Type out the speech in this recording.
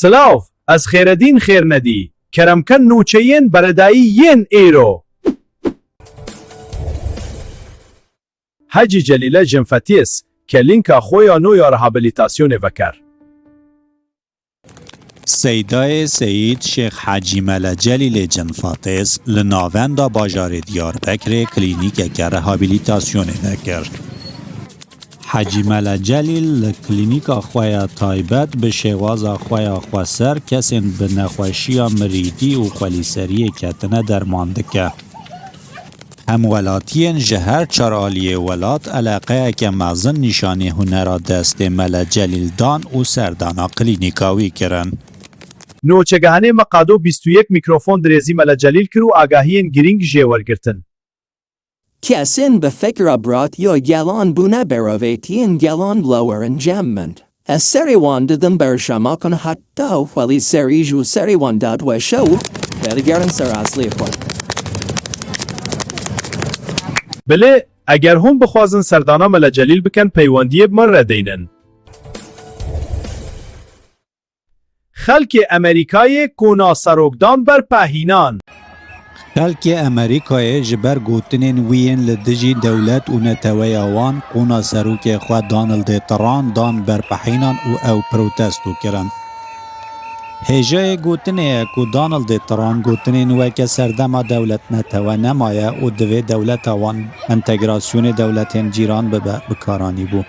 سلااف از خێرەدین خێرنەدی کەرەمکە نوچەیەن بەرەدایی یەن ئێرۆ حەجی جەلیلە جنفەتیس کە لینکە خۆیان و یا ڕەهابلیتاسیۆنێ vekar. سیدای سید شیخ حاجی مەلە جەلیل جنفاتیس li navenda bajarê Diyarbekirê klînîkeke rehabilitasyonê vekir. حاجی مەلە جەلیل li klînîka xwe ya taybet bi şêwaza xwe ya xweser kesên bi nexweşiya mirîdî û xwelîseriyê ketine derman dike. Hem welatiyên ji her çar aliyê welat eleqeyeke mezin nîşanî hunera destê Mele Celîl dan û serdana klînîka wî kirin. نۆچەگەهانەی مەقادۆ 21 میکرۆفۆن درێزی مەلە جەلیل کرد و ئاگاهیên girîng jê wergirtin. Kesin bi fikra brat yo gelan bûne berovêtiyên gelan blower enjambment. Ez serê wan didim berşemakin heta xwelîserî jû serê wan dat weşe û vedigerin ser aslê xwe. Bilê eger hûn bixwazin serdana Mele Celîl bikin peywendiyê me redeynin. Xelkê Amerîkayê kona serokdan berpehînan. Xelkê Amerîkayê ji ber gotinên wî yên li dijî dewlet û neteweya wan qûna serokê xwe Donald Trump dan berpehînan û ew protesto kirin. Hêjayê gotinê ye ku Donald Trump gotinên weke serdema dewlet netewe nemaye û divê dewleta wan entegrasyonê dewletên cîran bibe bikaranî bû.